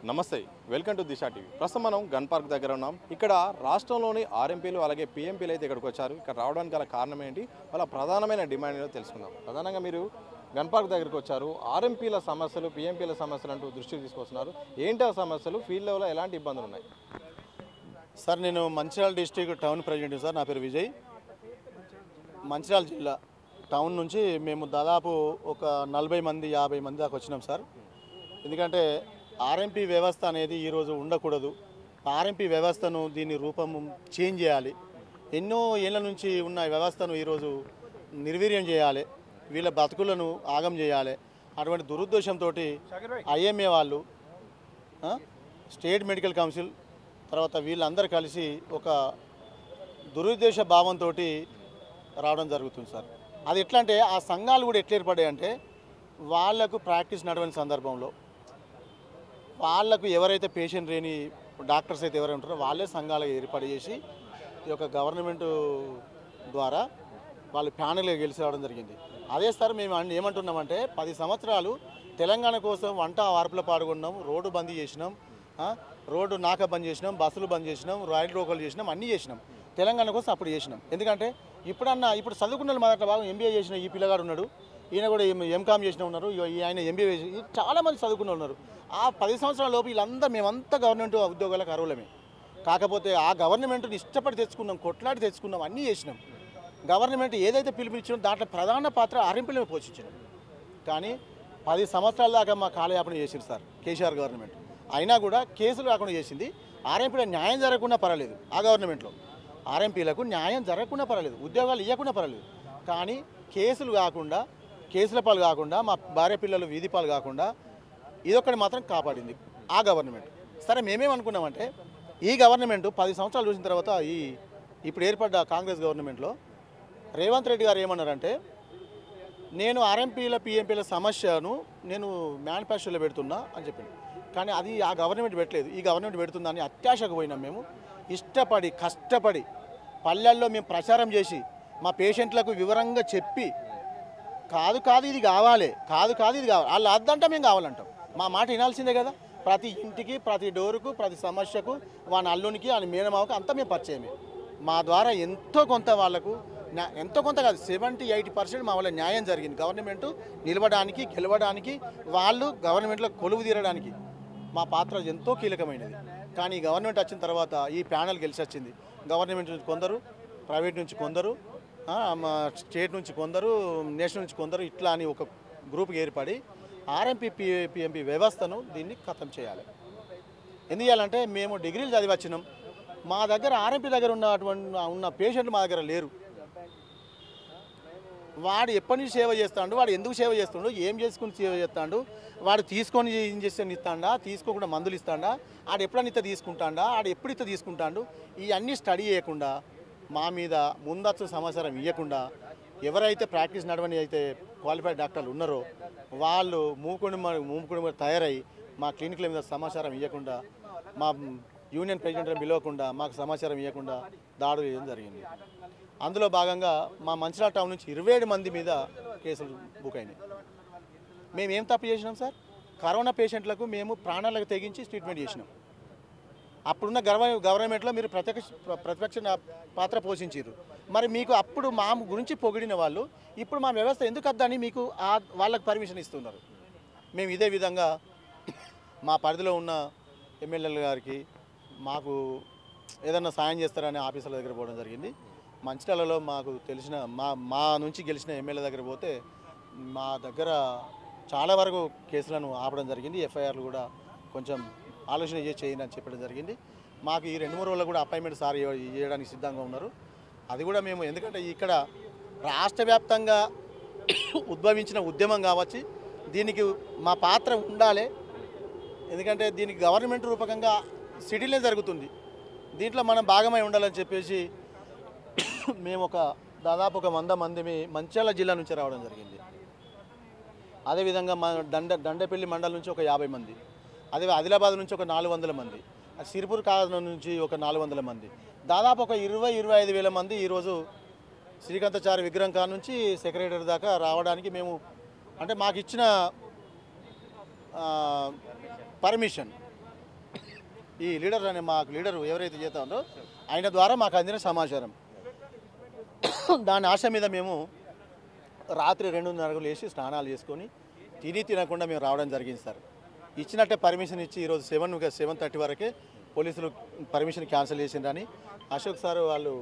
నమస్తే, welcome to Disha TV. ప్రస్తుతం మనం గన్ పార్క్ దగ్గర ఉన్నాం. ఇక్కడ రాష్ట్రంలోని ఆర్ఎంపీలు అలాగే పీఎంపీలు అయితే ఇక్కడికి వచ్చారు. ఇక్కడ రావడానికి గల కారణం ఏంటి, వాళ్ళ ప్రధానమైన డిమాండ్ ఏంటో తెలుసుకుందాం. ప్రధానంగా మీరు గన్ పార్క్ దగ్గరికి వచ్చారు, ఆర్ఎంపీల సమస్యలు పీఎంపీల సమస్యలు అంటూ దృష్టికి తీసుకొస్తున్నారు. ఏంటి ఆ సమస్యలు, ఫీల్డ్ లెవెల్లో ఎలాంటి ఇబ్బందులు ఉన్నాయి? సార్, నేను Mancherial district town president sir. నా పేరు విజయ్. మంచిర్యాల జిల్లా టౌన్ నుంచి మేము దాదాపు ఒక 40 మంది 50 మంది దాకా వచ్చినాం సార్. ఎందుకంటే ఆర్ఎంపీ వ్యవస్థ అనేది ఈరోజు ఉండకూడదు. ఆర్ఎంపీ వ్యవస్థను దీని రూపం చేంజ్ చేయాలి. ఎన్నో ఏళ్ళ నుంచి ఉన్న వ్యవస్థను ఈరోజు నిర్వీర్యం చేయాలి, వీళ్ళ బతుకులను ఆగం చేయాలి. అటువంటి దురుద్దేశంతో ఐఎంఏ వాళ్ళు, స్టేట్ మెడికల్ కౌన్సిల్, తర్వాత వీళ్ళందరూ కలిసి ఒక దురుద్దేశ భావంతో రావడం జరుగుతుంది సార్. అది ఎట్లా అంటే ఆ సంఘాలు కూడా ఎట్లా ఏర్పడ్డాయంటే వాళ్లకు ప్రాక్టీస్ నడవని సందర్భంలో వాళ్లకు ఎవరైతే పేషెంట్ లేని డాక్టర్స్ అయితే ఎవరైనా ఉంటారో వాళ్ళే సంఘాలుగా ఏర్పాటు చేసి ఈ యొక్క గవర్నమెంట్ ద్వారా వాళ్ళు ప్యానెల్గా గెలిచి రావడం జరిగింది. అదే సార్, మేము ఏమంటున్నామంటే 10 సంవత్సరాలు తెలంగాణ కోసం వంట వార్పులో పాల్గొన్నాం, రోడ్డు బంద్ చేసినాం, రోడ్డు నాక బంద్ చేసినాం, బస్సులు బంద్ చేసినాం, రైలు రోకలు చేసినాం, అన్నీ చేసినాం. తెలంగాణ కోసం అప్పుడు చేసినాం. ఎందుకంటే ఇప్పుడు చదువుకున్న మా దాంట్లో భాగం ఎంబీఏ చేసిన ఈ పిల్లగాడు ఉన్నాడు, ఈయన కూడా ఎంకామ్ చేసిన ఉన్నారు, ఆయన ఎంబీఏ చేసి చాలామంది చదువుకున్న ఉన్నారు. ఆ 10 సంవత్సరాల లోపు వీళ్ళందరూ మేమంతా గవర్నమెంట్ ఉద్యోగాలకు అర్హులమే. కాకపోతే ఆ గవర్నమెంట్ని ఇష్టపడి తెచ్చుకున్నాం, కొట్లాడి తెచ్చుకున్నాం, అన్నీ చేసినాం. గవర్నమెంట్ ఏదైతే పిలుపునిచ్చినో దాంట్లో ప్రధాన పాత్ర ఆర్ఎంపీలమే పోషించినాం. కానీ 10 సంవత్సరాల దాకా మా కాలయాపన చేసింది సార్ కేసీఆర్ గవర్నమెంట్. అయినా కూడా కేసులు కాకుండా చేసింది. ఆర్ఎంపీలో న్యాయం జరగకుండా పర్వాలేదు, ఆ గవర్నమెంట్లో ఆర్ఎంపీలకు న్యాయం జరగకుండా పర్వాలేదు, ఉద్యోగాలు ఇవ్వకుండా పర్వాలేదు. కానీ కేసుల పాలు కాకుండా మా భార్య పిల్లలు వీధి పాలు కాకుండా ఇదొక్కటి మాత్రం కాపాడింది ఆ గవర్నమెంట్. సరే, మేమేమనుకున్నామంటే ఈ గవర్నమెంట్ 10 సంవత్సరాలు చూసిన తర్వాత ఇప్పుడు ఏర్పడ్డ కాంగ్రెస్ గవర్నమెంట్లో రేవంత్ రెడ్డి గారు ఏమన్నారంటే, నేను ఆర్ఎంపీల పీఎంపీల సమస్యను నేను మేనిఫెస్టోలో పెడుతున్నా అని చెప్పింది. కానీ అది ఆ గవర్నమెంట్ పెట్టలేదు, ఈ గవర్నమెంట్ పెడుతుందని అత్యాశకు పోయినాం. మేము ఇష్టపడి కష్టపడి పల్లెల్లో మేము ప్రచారం చేసి మా పేషెంట్లకు వివరంగా చెప్పి కాదు ఇది కావాలి, ఇది కావాలి, వాళ్ళు అద్దంటే మేము కావాలంటాం. మా మాట వినాల్సిందే కదా. ప్రతి ఇంటికి, ప్రతి డోరుకు, ప్రతి సమస్యకు, వాని అల్లునికి, వాని మేనమావకు అంతా మేము పరిచయమే. మా ద్వారా ఎంతో కొంత వాళ్ళకు, ఎంతో కొంత కాదు 70-80% మా వల్ల న్యాయం జరిగింది. గవర్నమెంట్ నిలవడానికి, గెలవడానికి, వాళ్ళు గవర్నమెంట్లో కొలువు తీరడానికి మా పాత్ర ఎంతో కీలకమైనది. కానీ ఈ గవర్నమెంట్ వచ్చిన తర్వాత ఈ ప్యానెల్ గెలిచి వచ్చింది. గవర్నమెంట్ నుంచి కొందరు, ప్రైవేట్ నుంచి కొందరు, స్టేట్ నుంచి కొందరు, నేషనల్ నుంచి కొందరు, ఇట్లా అని ఒక గ్రూప్కి ఏర్పడి ఆర్ఎంపీ పీఎంపీ వ్యవస్థను దీన్ని ఖతం చేయాలి. ఎందుకు చేయాలంటే మేము డిగ్రీలు చదివి వచ్చినాం, మా దగ్గర ఆర్ఎంపీ దగ్గర ఉన్న పేషెంట్లు మా దగ్గర లేరు. వాడు ఎప్పటి నుంచి సేవ చేస్తాడు, వాడు ఎందుకు సేవ చేస్తాడు, ఏం చేసుకుని సేవ చేస్తాడు, వాడు తీసుకొని ఇంజక్షన్ ఇస్తాడా, తీసుకోకుండా మందులు ఇస్తాడా, ఆడు ఎప్పుడైనా ఇత తీసుకుంటాడా, ఆడు ఎప్పుడు ఇత తీసుకుంటాడు, ఇవన్నీ స్టడీ చేయకుండా మా మీద ముందస్తు సమాచారం ఇవ్వకుండా ఎవరైతే ప్రాక్టీస్ నడవని అయితే క్వాలిఫైడ్ డాక్టర్లు ఉన్నారో వాళ్ళు మూకుడు తయారై మా క్లినిక్ల మీద సమాచారం ఇవ్వకుండా, మా యూనియన్ ప్రెసిడెంట్ని పిలవకుండా, మాకు సమాచారం ఇవ్వకుండా దాడులు చేయడం జరిగింది. అందులో భాగంగా మా మంచిర్యాల టౌన్ నుంచి 27 మంది మీద కేసులు బుక్ అయినాయి. మేము ఏం తప్పు చేసినాం సార్? కరోనా పేషెంట్లకు మేము ప్రాణాలకు తెగించి ట్రీట్మెంట్ చేసినాం. అప్పుడున్న గవర్నమెంట్లో మీరు ప్రతిపక్ష పాత్ర పోషించారు. మరి మీకు అప్పుడు మా గురించి పొగిడిన వాళ్ళు ఇప్పుడు మా వ్యవస్థ ఎందుకు వద్దని మీకు వాళ్ళకి పర్మిషన్ ఇస్తున్నారు. మేము ఇదే విధంగా మా పరిధిలో ఉన్న ఎమ్మెల్యేల గారికి మాకు ఏదన్నా సాయం చేస్తారని ఆఫీసర్ల దగ్గర పోవడం జరిగింది. మంచిర్యాలలో మాకు తెలిసిన మా నుంచి గెలిచిన ఎమ్మెల్యే దగ్గర పోతే మా దగ్గర చాలా వరకు కేసులను ఆపడం జరిగింది. ఎఫ్ఐఆర్లు కూడా కొంచెం ఆలోచన చేయండి అని చెప్పడం జరిగింది. మాకు ఈ 2-3 రోజుల్లో కూడా అపాయింట్మెంట్ సార్ చేయడానికి సిద్ధంగా ఉన్నారు. అది కూడా మేము, ఎందుకంటే ఇక్కడ రాష్ట్ర వ్యాప్తంగా ఉద్భవించిన ఉద్యమం కావచ్చు, దీనికి మా పాత్ర ఉండాలి. ఎందుకంటే దీనికి గవర్నమెంట్ రూపకంగా సిటీలే జరుగుతుంది, దీంట్లో మనం భాగమై ఉండాలని చెప్పేసి మేము దాదాపు 100 మంది మంచిర్యాల జిల్లా నుంచి రావడం జరిగింది. అదేవిధంగా మా దండపల్లి మండలం నుంచి ఒక 50 మంది, అదే ఆదిలాబాద్ నుంచి ఒక 400 మంది, సిరిపూర్ కాజన నుంచి ఒక 400 మంది, దాదాపు ఒక 20-25 వేల మంది ఈరోజు శ్రీకాంతాచారి విగ్రహం కాడ నుంచి సెక్రటరీ దాకా రావడానికి మేము, అంటే మాకు ఇచ్చిన పర్మిషన్ ఈ లీడర్ అనే మాకు లీడర్ ఎవరైతే చేస్తా ఉందో ఆయన ద్వారా మాకు అందిన సమాచారం. దాని ఆశ మీద మేము రాత్రి 2:30 లేచి స్నానాలు చేసుకొని తినకుండా మేము రావడం జరిగింది సార్. ఇచ్చినట్టే పర్మిషన్ ఇచ్చి ఈరోజు 7:30 వరకే పోలీసులు పర్మిషన్ క్యాన్సిల్ చేసిందని అశోక్ సార్ వాళ్ళు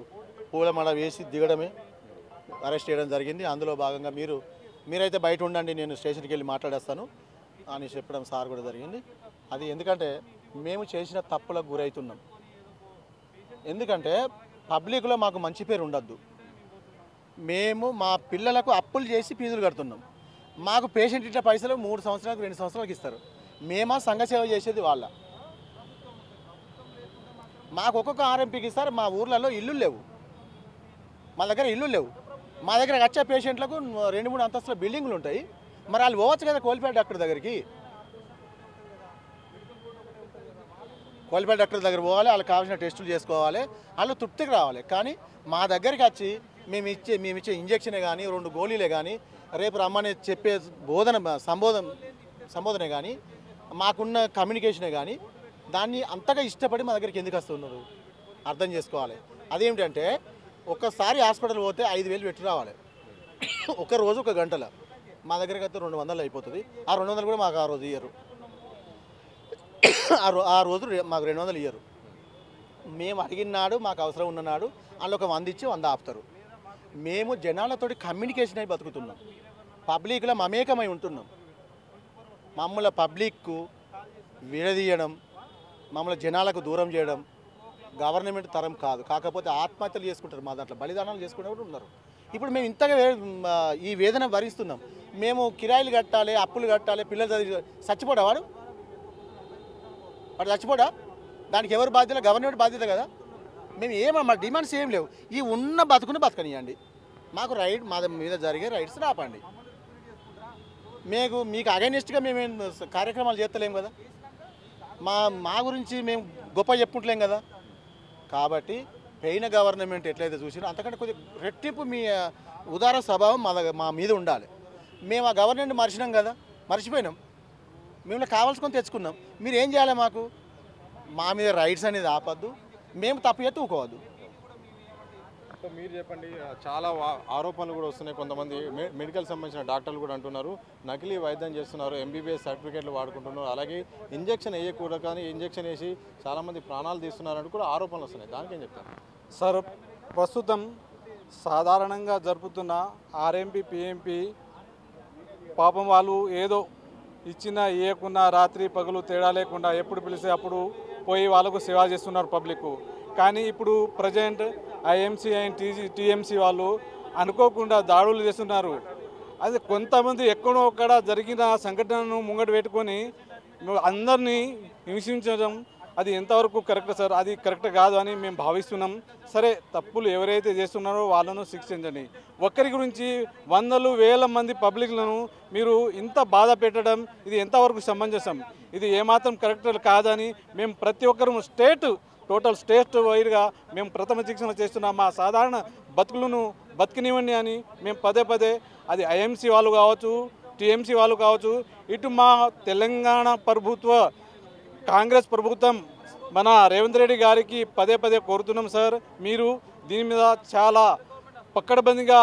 పూలమాల వేసి దిగడమే అరెస్ట్ చేయడం జరిగింది. అందులో భాగంగా మీరైతే బయట ఉండండి, నేను స్టేషన్కి వెళ్ళి మాట్లాడేస్తాను అని చెప్పడం సార్ కూడా జరిగింది. అది ఎందుకంటే మేము చేసిన తప్పులకు గురవుతున్నాం. ఎందుకంటే పబ్లిక్లో మాకు మంచి పేరు ఉండద్దు. మేము మా పిల్లలకు అప్పులు చేసి ఫీజులు కడుతున్నాం. మాకు పేషెంట్ ఇట్లా పైసలు 3 సంవత్సరాలకు 2 సంవత్సరాలకు ఇస్తారు. మేమా సంఘ సేవ చేసేది వాళ్ళ. మాకు ఒక్కొక్క ఆర్ఎంపీకి ఇస్తారు. మా ఊర్లలో ఇల్లు లేవు, మా దగ్గర ఇల్లు లేవు. మా దగ్గర వచ్చే పేషెంట్లకు 2-3 అంతస్తుల బిల్డింగ్లు ఉంటాయి. మరి వాళ్ళు పోవచ్చు కదా కోల్పేట డాక్టర్ దగ్గరికి. కోల్పేట డాక్టర్ దగ్గర పోవాలి, వాళ్ళకి కావాల్సిన టెస్టులు చేసుకోవాలి, వాళ్ళు తృప్తికి రావాలి. కానీ మా దగ్గరికి వచ్చి మేము ఇచ్చే ఇంజక్షనే కానీ 2 గోళీలే కానీ రేపు రమ్మని చెప్పే సంబోధనే కానీ మాకున్న కమ్యూనికేషనే కానీ దాన్ని అంతగా ఇష్టపడి మా దగ్గరికి ఎందుకు వస్తున్నారు అర్థం చేసుకోవాలి. అదేమిటంటే ఒక్కసారి హాస్పిటల్ పోతే 5,000 పెట్టి రావాలి. ఒక రోజు 1 గంటలో మా దగ్గరికి అయితే 200 అయిపోతుంది. ఆ 200 కూడా మాకు ఆ రోజు ఇయ్యరు. ఆ రోజు మాకు 200 ఇయ్యరు. మేము అడిగిన నాడు మాకు అవసరం ఉన్ననాడు వాళ్ళు ఒక 100 ఇచ్చి 100 ఆపుతారు. మేము జనాలతోటి కమ్యూనికేషన్ అయి బతుకుతున్నాం, పబ్లిక్లో మమేకమై ఉంటున్నాం. మమ్మల్ని పబ్లిక్కు విడదీయడం, మమ్మల్ని జనాలకు దూరం చేయడం గవర్నమెంట్ తరం కాదు. కాకపోతే ఆత్మహత్యలు చేసుకుంటారు, మా దాంట్లో బలిదానాలు చేసుకునే కూడా ఉన్నారు. ఇప్పుడు మేము ఇంతగా ఈ వేదన భరిస్తున్నాం. మేము కిరాయిలు కట్టాలి, అప్పులు కట్టాలి, పిల్లలు చచ్చిపోడా వాడు చచ్చిపోడా? దానికి ఎవరు బాధ్యత? గవర్నమెంట్ బాధ్యత కదా. మేము మా డిమాండ్స్ ఏం లేవు. ఈ ఉన్న బతుకుని బతకనియండి. మాకు మా మీద జరిగే రైట్స్ రాపండి. మీకు అగైనెస్ట్గా మేమేం కార్యక్రమాలు చేస్తలేం కదా. మా గురించి మేము గొప్ప చెప్పుకుంటలేం కదా. కాబట్టి పోయిన గవర్నమెంట్ ఎట్లయితే చూసినా అంతకంటే కొద్దిగా రెట్టింపు మీ ఉదార స్వభావం మా మీద ఉండాలి. మేము ఆ గవర్నమెంట్ మర్చినాం కదా, మర్చిపోయినాం. మేము కావాల్సుకొని తెచ్చుకున్నాం. మీరు ఏం చేయాలి? మా మీద రైట్స్ అనేది ఆపద్దు, మేము తప్పు చేస్తే ఊకోవద్దు. సో మీరు చెప్పండి, చాలా ఆరోపణలు కూడా వస్తున్నాయి. కొంతమంది మెడికల్ సంబంధించిన డాక్టర్లు కూడా అంటున్నారు నకిలీ వైద్యం చేస్తున్నారు, ఎంబీబీఎస్ సర్టిఫికేట్లు వాడుకుంటున్నారు, అలాగే ఇంజక్షన్ వేయకూడదు కానీ ఇంజక్షన్ వేసి చాలామంది ప్రాణాలు తీస్తున్నారని కూడా ఆరోపణలు వస్తున్నాయి. దానికి ఏం చెప్తారు సార్? ప్రస్తుతం సాధారణంగా జరుపుతున్న ఆర్ఎంపీ పిఎంపీ పాపం వాళ్ళు ఏదో ఇచ్చినా ఇవ్వకున్నా రాత్రి పగలు తేడా లేకుండా ఎప్పుడు పిలిస్తే అప్పుడు పోయి వాళ్ళకు సేవ చేస్తున్నారు పబ్లిక్. కానీ ఇప్పుడు ప్రజెంట్ ఐఎంసీ అండ్ టీఎంసీ వాళ్ళు అనుకోకుండా దాడులు చేస్తున్నారు. అది కొంతమంది ఎక్కడో ఒక్కడ జరిగిన సంఘటనను ముంగట పెట్టుకొని అందరినీ హింసించడం అది ఎంతవరకు కరెక్ట్ సార్? అది కరెక్ట్ కాదు అని మేము భావిస్తున్నాం. సరే, తప్పులు ఎవరైతే చేస్తున్నారో వాళ్ళను శిక్షించండి. ఒక్కరి గురించి 100,000 మంది పబ్లిక్లను మీరు ఇంత బాధ పెట్టడం ఇది ఎంతవరకు సమంజసం? ఇది ఏమాత్రం కరెక్ట్ కాదని మేము ప్రతి ఒక్కరు టోటల్ స్టేట్ వైడ్గా మేము ప్రథమ శిక్షణ చేస్తున్నాం. మా సాధారణ బతుకులను బతికినివ్వండి అని మేము పదే అది ఐఎంసీ వాళ్ళు కావచ్చు, టీఎంసీ వాళ్ళు కావచ్చు, ఇటు మా తెలంగాణ ప్రభుత్వ కాంగ్రెస్ ప్రభుత్వం మన రేవంత్ రెడ్డి గారికి పదే కోరుతున్నాం సార్. మీరు దీని మీద చాలా పక్కడబందిగా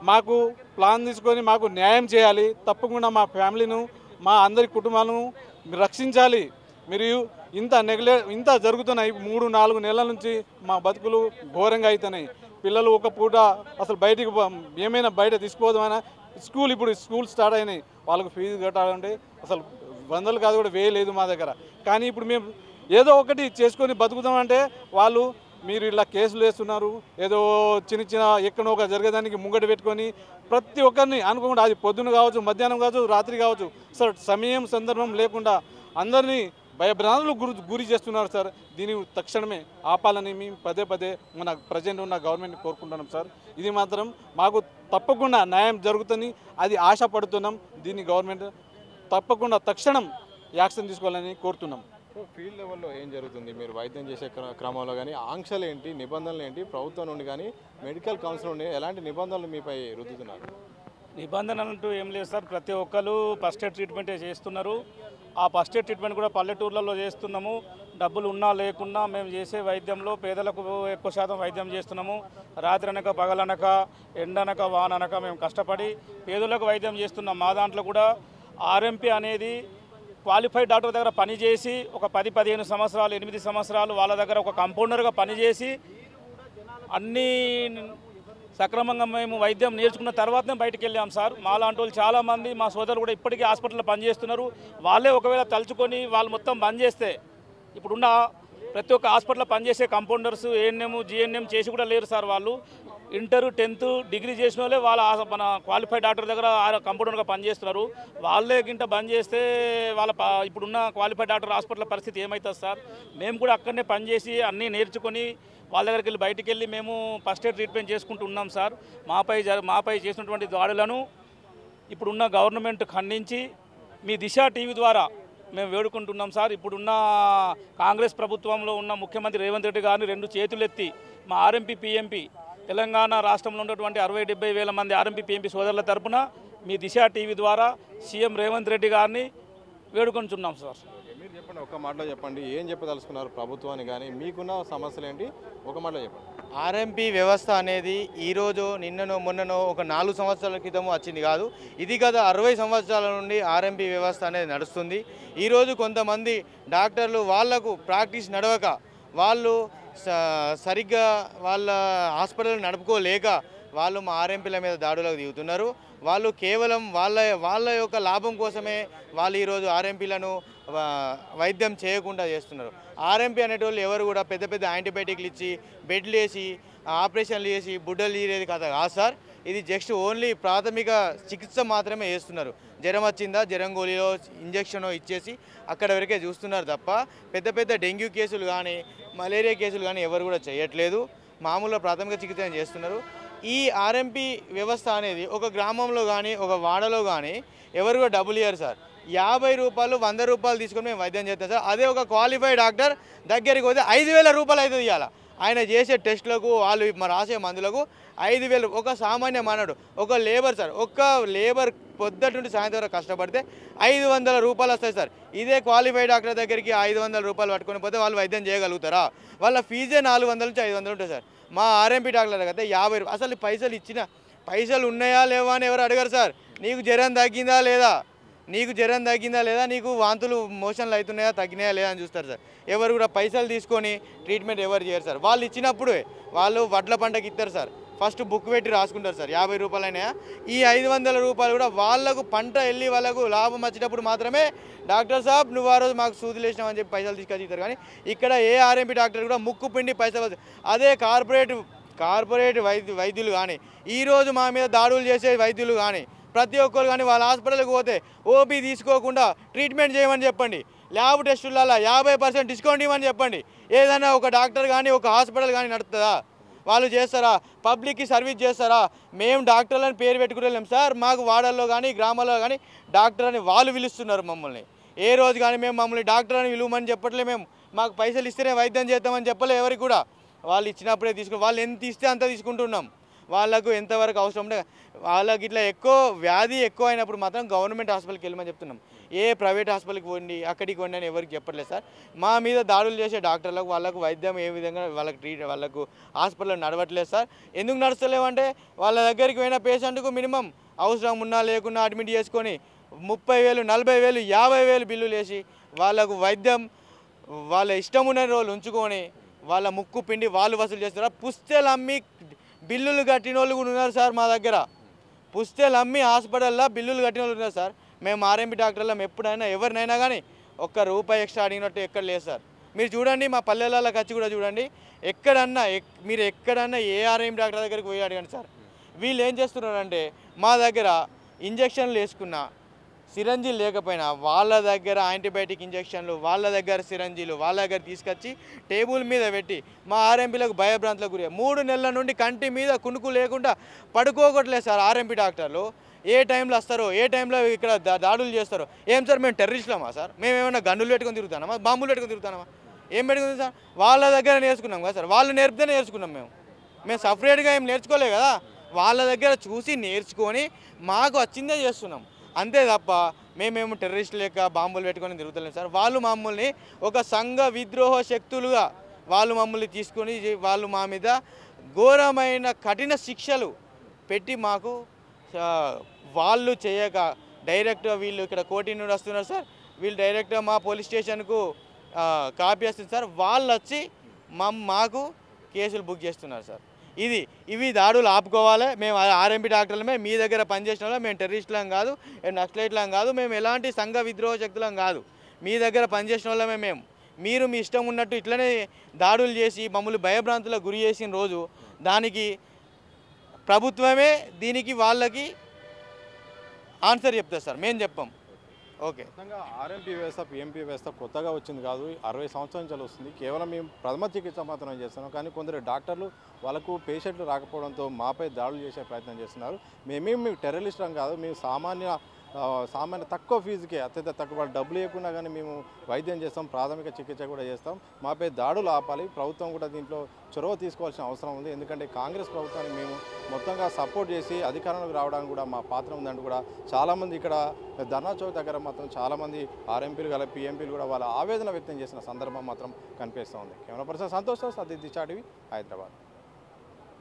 మాకు ప్లాన్ తీసుకొని మాకు న్యాయం చేయాలి. తప్పకుండా మా ఫ్యామిలీను, మా అందరి కుటుంబాలను రక్షించాలి. మీరు ఇంత జరుగుతున్నాయి. 3-4 నెలల నుంచి మా బతుకులు ఘోరంగా అవుతున్నాయి. పిల్లలు ఒక పూట అసలు బయటికి ఏమైనా బయట తీసుకోవద్దామైనా ఇప్పుడు స్కూల్ స్టార్ట్ అయినాయి. వాళ్ళకు ఫీజు కట్టాలంటే అసలు 100 కాదు కూడా 1000 లేదు మా దగ్గర. కానీ ఇప్పుడు మేము ఏదో ఒకటి చేసుకొని బతుకుతామంటే వాళ్ళు మీరు ఇలా కేసులు వేస్తున్నారు, ఏదో చిన్న ఎక్కడో ఒక జరగదానికి ముంగట పెట్టుకొని ప్రతి ఒక్కరిని అనుకోకుండా, అది పొద్దున కావచ్చు, మధ్యాహ్నం కావచ్చు, రాత్రి కావచ్చు సార్, సమయం సందర్భం లేకుండా అందరినీ భయభ్రాంతులకు గురి చేస్తున్నారు సార్. దీన్ని తక్షణమే ఆపాలని మేము పదే మన ప్రజెంట్ ఉన్న గవర్నమెంట్ని కోరుకుంటున్నాం సార్. ఇది మాత్రం మాకు తప్పకుండా న్యాయం జరుగుతుంది, అది ఆశపడుతున్నాం. దీన్ని గవర్నమెంట్ తప్పకుండా తక్షణం యాక్షన్ తీసుకోవాలని కోరుతున్నాం. సో ఫీల్డ్ లెవెల్లో ఏం జరుగుతుంది? మీరు వైద్యం చేసే క్రమంలో కానీ ఆంక్షలు ఏంటి, నిబంధనలు ఏంటి, ప్రభుత్వం నుండి కానీ మెడికల్ కౌన్సిల్ నుండి ఎలాంటి నిబంధనలు మీపై రుద్దుతున్నారు? నిబంధనలు అంటూ ఏం లేదు సార్. ప్రతి ఒక్కరు ఫస్ట్ ఎయిడ్ ట్రీట్మెంటే చేస్తున్నారు. ఆ ఫస్ట్ ఎయిడ్ ట్రీట్మెంట్ కూడా పల్లెటూర్లలో చేస్తున్నాము. డబ్బులు ఉన్నా లేకున్నా మేము చేసే వైద్యంలో పేదలకు ఎక్కువ శాతం వైద్యం చేస్తున్నాము. రాత్రి అనక పగలనక ఎండనక వాననక మేము కష్టపడి పేదలకు వైద్యం చేస్తున్నాం. మా దాంట్లో కూడా ఆర్ఎంపీ అనేది క్వాలిఫైడ్ డాక్టర్ దగ్గర పనిచేసి ఒక 10-15 సంవత్సరాలు 8 సంవత్సరాలు వాళ్ళ దగ్గర ఒక కంపౌండర్గా పనిచేసి అన్నీ సక్రమంగా మేము వైద్యం నేర్చుకున్న తర్వాతనే బయటికి వెళ్ళాం సార్. మాలాంటి వాళ్ళు చాలామంది మా సోదరులు కూడా ఇప్పటికీ హాస్పిటల్లో పనిచేస్తున్నారు. వాళ్ళే ఒకవేళ తలుచుకొని వాళ్ళు మొత్తం బంద్ చేస్తే ఇప్పుడున్న ప్రతి ఒక్క హాస్పిటల్లో పనిచేసే కంపౌండర్స్ ఏఎన్ఎం జిఎన్ఎం చేసి కూడా లేరు సార్. వాళ్ళు ఇంటర్ 10th డిగ్రీ చేసిన వాళ్ళే వాళ్ళ మన క్వాలిఫైడ్ డాక్టర్ దగ్గర కంపౌండర్గా పనిచేస్తున్నారు. వాళ్ళే గింట బంద్ చేస్తే వాళ్ళ ఇప్పుడున్న క్వాలిఫైడ్ డాక్టర్ హాస్పిటల్ పరిస్థితి ఏమవుతుంది సార్? మేము కూడా అక్కడనే పనిచేసి అన్నీ నేర్చుకొని వాళ్ళ దగ్గరికి వెళ్ళి బయటికి వెళ్ళి మేము ఫస్ట్ ఎయిడ్ ట్రీట్మెంట్ చేసుకుంటూ ఉన్నాం సార్. మాపై చేసినటువంటి దాడులను ఇప్పుడున్న గవర్నమెంట్ ఖండించి మీ దిశ టీవీ ద్వారా మేము వేడుకుంటున్నాం సార్. ఇప్పుడున్న కాంగ్రెస్ ప్రభుత్వంలో ఉన్న ముఖ్యమంత్రి రేవంత్ రెడ్డి గారిని 2 చేతులెత్తి మా ఆర్ఎంపీ పిఎంపీ తెలంగాణ రాష్ట్రంలో ఉన్నటువంటి 60-70 వేల మంది ఆర్ఎంపీ పిఎంపీ సోదరుల తరపున మీ దిశ టీవీ ద్వారా సీఎం రేవంత్ రెడ్డి గారిని వేడుకుంటున్నాం సార్. మీరు చెప్పండి, ఒక మాటలో చెప్పండి, ఏం చెప్పదలుచుకున్నారు ప్రభుత్వాన్ని కానీ మీకున్న సమస్యలు ఏంటి ఒక మాటలో చెప్పండి. ఆర్ఎంపీ వ్యవస్థ అనేది ఈరోజు నిన్ననో మొన్ననో ఒక 4 సంవత్సరాల క్రితం వచ్చింది కాదు. ఇది గత 60 సంవత్సరాల నుండి ఆర్ఎంపీ వ్యవస్థ అనేది నడుస్తుంది. ఈరోజు కొంతమంది డాక్టర్లు వాళ్లకు ప్రాక్టీస్ నడవక వాళ్ళు సరిగ్గా వాళ్ళ హాస్పిటల్ నడుపుకోలేక వాళ్ళు మా ఆర్ఎంపీల మీద దాడులకు దిగుతున్నారు. వాళ్ళు కేవలం వాళ్ళ యొక్క లాభం కోసమే వాళ్ళు ఈరోజు ఆర్ఎంపీలను వైద్యం చేయకుండా చేస్తున్నారు. ఆర్ఎంపీ అనేటోళ్ళు ఎవరు కూడా పెద్ద పెద్ద యాంటీబయాటిక్లు ఇచ్చి బెడ్లు వేసి ఆపరేషన్లు చేసి బుడ్డలు తీరేది కథ కాదు సార్. ఇది జస్ట్ ఓన్లీ ప్రాథమిక చికిత్స మాత్రమే చేస్తున్నారు. జ్వరం వచ్చిందా జ్వరం గోళీలో ఇంజక్షన్ ఇచ్చేసి అక్కడ వరకే చూస్తున్నారు తప్ప పెద్ద పెద్ద డెంగ్యూ కేసులు కానీ మలేరియా కేసులు కానీ ఎవరు కూడా చేయట్లేదు. మామూలుగా ప్రాథమిక చికిత్స చేస్తున్నారు. ఈ ఆర్ఎంపీ వ్యవస్థ అనేది ఒక గ్రామంలో కానీ ఒక వాడలో కానీ ఎవరు కూడా డబ్బులు ఇవ్వరు సార్. 50 రూపాయలు 100 రూపాయలు తీసుకొని మేము వైద్యం చేస్తాం సార్. అదే ఒక క్వాలిఫైడ్ డాక్టర్ దగ్గరికి పోతే 5,000 రూపాయలు అవుతుంది. ఇవ్వాలి ఆయన చేసే టెస్టులకు వాళ్ళు రాసే మందులకు 5,000. ఒక సామాన్య మానవుడు ఒక లేబర్ సార్, ఒక్క లేబర్ పొద్దుటి నుండి సాయంత్రం వరకు కష్టపడితే 500 రూపాయలు వస్తాయి సార్. ఇదే క్వాలిఫైడ్ డాక్టర్ దగ్గరికి 500 రూపాయలు పట్టుకొని పోతే వాళ్ళు వైద్యం చేయగలుగుతారా? వాళ్ళ ఫీజే 400 నుంచి 500 ఉంటుంది సార్. మా ఆర్ఎంపీ డాక్టర్ దగ్గర అయితే 50 రూపాయలు. అసలు పైసలు ఇచ్చిన పైసలు ఉన్నాయా లేవా అని ఎవరు అడగరు సార్. నీకు జ్వరం తగ్గిందా లేదా, నీకు వాంతులు మోషన్లు అవుతున్నాయా తగ్గినాయా లేదా అని చూస్తారు సార్. ఎవరు కూడా పైసలు తీసుకొని ట్రీట్మెంట్ ఎవరు చేయరు సార్. వాళ్ళు ఇచ్చినప్పుడు వాళ్ళు వడ్ల పంటకి ఇస్తారు సార్. ఫస్ట్ బుక్ పెట్టి రాసుకుంటారు సార్ 50 రూపాయలైనా. ఈ 500 రూపాయలు కూడా వాళ్ళకు పంట వెళ్ళి వాళ్ళకు లాభం వచ్చేటప్పుడు మాత్రమే డాక్టర్ సాబ్ నువ్వు ఆ రోజు మాకు సూదులు వేసినావు అని చెప్పి పైసలు తీసుకొచ్చి ఇస్తారు. కానీ ఇక్కడ ఏ ఆర్ఎంపీ డాక్టర్ కూడా ముక్కు పిండి పైసలు. అదే కార్పొరేట్ వైద్యులు కానీ ఈరోజు మా మీద దాడులు చేసే వైద్యులు కానీ ప్రతి ఒక్కరు కానీ వాళ్ళ హాస్పిటల్కి పోతే ఓపీ తీసుకోకుండా ట్రీట్మెంట్ చేయమని చెప్పండి. ల్యాబ్ టెస్టులలో 50% డిస్కౌంట్ ఇవ్వమని చెప్పండి. ఏదైనా ఒక డాక్టర్ కానీ ఒక హాస్పిటల్ కానీ నడుస్తుందా? వాళ్ళు చేస్తారా? పబ్లిక్కి సర్వీస్ చేస్తారా? మేము డాక్టర్లని పేరు పెట్టుకుంటలేం సార్. మాకు వాడల్లో కానీ గ్రామాల్లో కానీ డాక్టర్ అని వాళ్ళు పిలుస్తున్నారు మమ్మల్ని. ఏ రోజు కానీ మేము మమ్మల్ని డాక్టర్ అని పిలువమని చెప్పట్లే. మేము మాకు పైసలు ఇస్తేనే వైద్యం చేస్తామని చెప్పలే ఎవరికి కూడా. వాళ్ళు ఇచ్చినప్పుడే తీసుకుని వాళ్ళు ఎంత ఇస్తే అంత తీసుకుంటున్నాం. వాళ్ళకు ఎంతవరకు అవసరం ఉంటే వాళ్ళకి ఇట్లా వ్యాధి ఎక్కువ అయినప్పుడు మాత్రం గవర్నమెంట్ హాస్పిటల్కి వెళ్ళమని చెప్తున్నాం. ఏ ప్రైవేట్ హాస్పిటల్కి పోండి అక్కడికి పోండి అని ఎవరికి చెప్పట్లేదు సార్. మా మీద దాడులు చేసే డాక్టర్లకు వాళ్ళకు వైద్యం ఏ విధంగా వాళ్ళకు హాస్పిటల్ నడవట్లేదు సార్. ఎందుకు నడుస్తలేమంటే వాళ్ళ దగ్గరికి పోయిన పేషెంట్కు మినిమం అవసరం ఉన్నా లేకున్నా అడ్మిట్ చేసుకొని 30,000 40,000 50,000 బిల్లులు వేసి వాళ్ళకు వైద్యం వాళ్ళ ఇష్టం ఉన్న రోజులు ఉంచుకొని వాళ్ళ ముక్కు పిండి వాళ్ళు వసూలు చేస్తారు. పుస్తెలు అమ్మి బిల్లులు కట్టిన వాళ్ళు కూడా ఉన్నారు సార్. మా దగ్గర పుస్తెలు అమ్మి హాస్పిటల్లో బిల్లులు కట్టిన వాళ్ళు ఉన్నారు సార్. మేము ఆర్ఎంపీ డాక్టర్లో ఎప్పుడైనా ఎవరినైనా కానీ ₹1 ఎక్స్ట్రా అడిగినట్టు ఎక్కడ లేదు సార్. మీరు చూడండి మా పల్లెలలో ఖర్చు కూడా చూడండి. మీరు ఎక్కడన్నా ఏ ఆర్ఎంపీ డాక్టర్ దగ్గరికి పోయి అడగండి సార్. వీళ్ళు ఏం చేస్తున్నారంటే మా దగ్గర ఇంజక్షన్లు వేసుకున్నా సిరంజీలు లేకపోయినా వాళ్ళ దగ్గర యాంటీబయాటిక్ ఇంజక్షన్లు వాళ్ళ దగ్గర సిరంజీలు వాళ్ళ దగ్గర తీసుకొచ్చి టేబుల్ మీద పెట్టి మా ఆర్ఎంపీలకు భయభ్రాంతులకు గురి 3 నెలల నుండి కంటి మీద కునుకు లేకుండా పడుకోకట్లేదు సార్. ఆర్ఎంపీ డాక్టర్లు ఏ టైంలో వస్తారో ఏ టైంలో ఇక్కడ దాడులు చేస్తారో. ఏం సార్ మేము టెర్రరిస్టులమా సార్? మేము ఏమైనా గన్నులు పెట్టుకొని తిరుగుతామా బాంబులు పెట్టుకొని తిరుగుతామా? ఏం పెట్టుకుంది సార్? వాళ్ళ దగ్గర నేర్చుకున్నాం కదా సార్. వాళ్ళు నేర్పితే నేర్చుకున్నాం. మేము సపరేట్గా ఏం నేర్చుకోలే కదా. వాళ్ళ దగ్గర చూసి నేర్చుకొని మాకు వచ్చిందే చేస్తున్నాం. అంతే తప్ప మేమేమో టెర్రరిస్ట్ లేక బాంబులు పెట్టుకొని తిరుగుతలేం సార్. వాళ్ళు మమ్మల్ని ఒక సంఘ విద్రోహ శక్తులుగా వాళ్ళు మమ్మల్ని తీసుకొని వాళ్ళు మా మీద ఘోరమైన కఠిన శిక్షలు పెట్టి మాకు వాళ్ళు చేయక డైరెక్ట్గా వీళ్ళు ఇక్కడ కోటి నుండి వస్తున్నారు సార్, వీళ్ళు డైరెక్ట్గా మా పోలీస్ స్టేషన్కు కాపీ వస్తుంది సార్, వాళ్ళు వచ్చి మాకు కేసులు బుక్ చేస్తున్నారు సార్. ఇవి దాడులు ఆపుకోవాలి. మేము ఆర్ఎంపీ డాక్టర్లమే, మీ దగ్గర పనిచేసిన వాళ్ళం, మేము టెర్రరిస్టులం కాదు, నక్సలైట్లం కాదు, మేము ఎలాంటి సంఘ విద్రోహ శక్తులం కాదు, మీ దగ్గర పనిచేసిన వాళ్ళమే మేము. మీరు మీ ఇష్టం ఉన్నట్టు ఇట్లనే దాడులు చేసి మమ్మల్ని భయభ్రాంతులకు గురి చేసిన రోజు దానికి ప్రభుత్వమే దీనికి వాళ్ళకి ఆన్సర్ చెప్తారు సార్, మేము చెప్పాం. ఓకే, ఆర్ఎంపీ వ్యవస్థ పిఎంపీ వ్యవస్థ కొత్తగా వచ్చింది కాదు, 60 సంవత్సరాల నుంచి వస్తుంది. కేవలం మేము ప్రథమ చికిత్స మాత్రమే చేస్తున్నాం. కానీ కొందరు డాక్టర్లు వాళ్ళకు పేషెంట్లు రాకపోవడంతో మాపై దాడులు చేసే ప్రయత్నం చేస్తున్నారు. మేము టెర్రరిస్టులం కాదు, మేము సామాన్య తక్కువ ఫీజుకే, అత్యంత తక్కువ డబ్బులు ఇవ్వకుండా కానీ మేము వైద్యం చేస్తాం, ప్రాథమిక చికిత్స కూడా చేస్తాం. మాపై దాడులు ఆపాలి. ప్రభుత్వం కూడా దీంట్లో చొరవ తీసుకోవాల్సిన అవసరం ఉంది. ఎందుకంటే కాంగ్రెస్ ప్రభుత్వాన్ని మేము మొత్తంగా సపోర్ట్ చేసి అధికారంలోకి రావడానికి కూడా మా పాత్ర ఉందంటూ కూడా చాలామంది ఇక్కడ ధర్నా చౌక్ దగ్గర మాత్రం చాలామంది ఆర్ఎంపీలు గల పిఎంపీలు కూడా వాళ్ళ ఆవేదన వ్యక్తం చేసిన సందర్భం మాత్రం కనిపిస్తూ ఉంది. కెమెరా పర్సన్ సంతోష్, సతీష్ దిశా టీవీ, హైదరాబాద్.